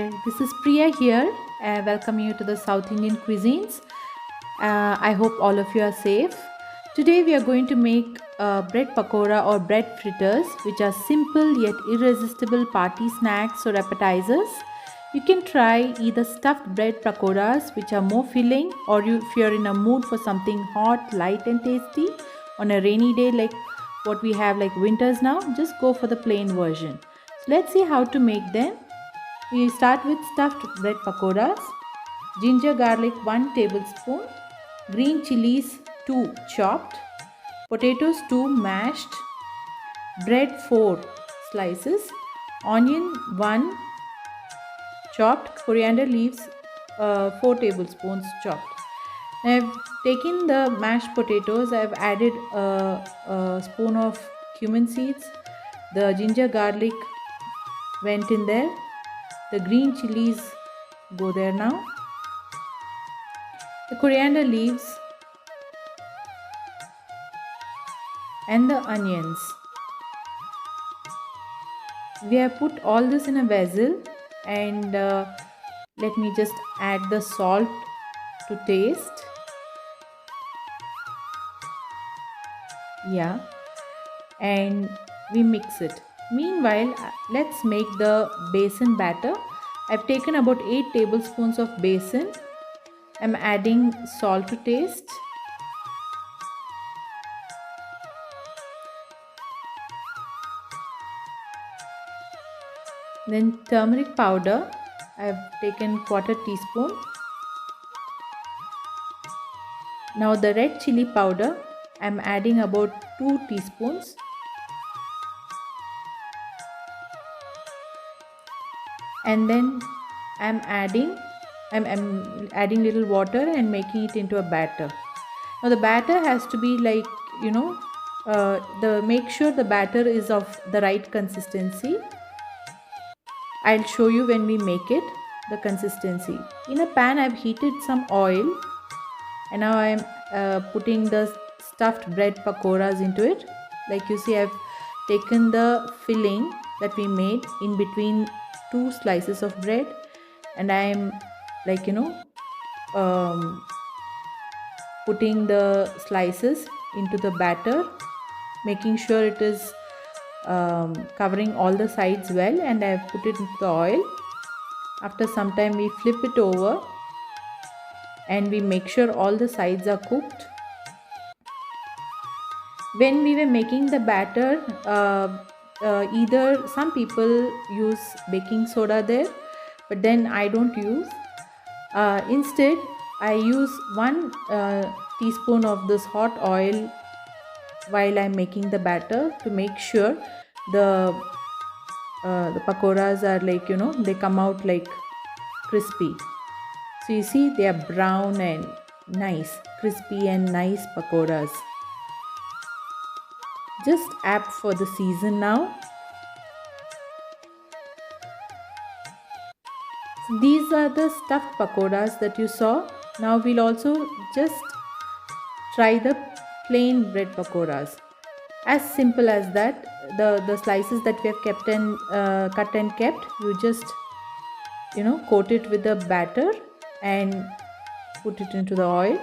This is Priya here. Welcome you to the South Indian cuisines. I hope all of you are safe. Today we are going to make bread pakora or bread fritters, which are simple yet irresistible party snacks or appetizers. You can try either stuffed bread pakoras, which are more filling, or if you're in a mood for something hot, light, and tasty on a rainy day like what we have like winters now, just go for the plain version. So let's see how to make them. We start with stuffed bread pakoras. Ginger garlic 1 tablespoon, green chilies 2 chopped, potatoes 2 mashed, bread 4 slices, onion 1 chopped, coriander leaves 4 tablespoons chopped. Now I've taken the mashed potatoes, I've added a spoon of cumin seeds, the ginger garlic went in there, the green chilies go there now, the coriander leaves and the onions. We have put all this in a vessel and let me just add the salt to taste. Yeah, and we mix it. Meanwhile, let's make the besan batter. I've taken about 8 tablespoons of besan. I'm adding salt to taste. Then turmeric powder, I've taken quarter teaspoon. Now the red chili powder, I'm adding about 2 teaspoons. And then I'm adding little water and making it into a batter. Now the batter has to be like, make sure the batter is of the right consistency. I'll show you when we make it, the consistency. In a pan, I've heated some oil and now I'm putting the stuffed bread pakoras into it. Like you see, I've taken the filling that we made in between 2 slices of bread and I'm putting the slices into the batter, making sure it is covering all the sides well, and I have put it into the oil. After some time we flip it over and we make sure all the sides are cooked. When we were making the batter, either some people use baking soda there, but then I don't use. Instead I use 1 teaspoon of this hot oil while I'm making the batter to make sure the pakoras are they come out like crispy. So you see, they are brown and nice, crispy and nice pakoras. Just apt for the season now. So these are the stuffed pakoras that you saw. Now we'll also just try the plain bread pakoras. As simple as that. The slices that we have kept and cut and kept, you just coat it with the batter and put it into the oil.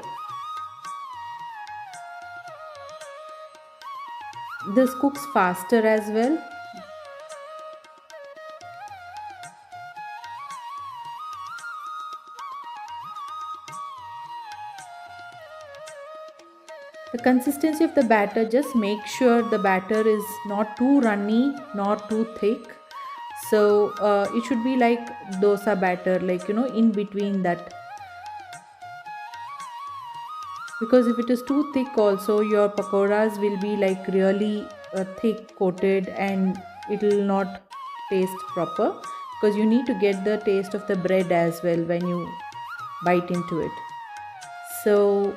This cooks faster as well. The consistency of the batter, just make sure the batter is not too runny nor too thick. So it should be like dosa batter, in between that. Because if it is too thick also, your pakoras will be like really thick coated and it will not taste proper, because you need to get the taste of the bread as well when you bite into it. So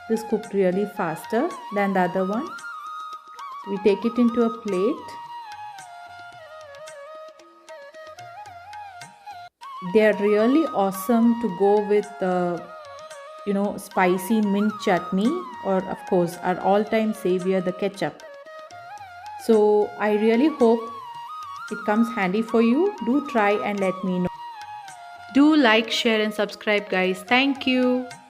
this cooked really faster than the other one. So we take it into a plate. They are really awesome to go with spicy mint chutney, or of course our all-time savior, the ketchup. So I really hope it comes handy for you. Do try and let me know. Do like, share and subscribe guys. Thank you.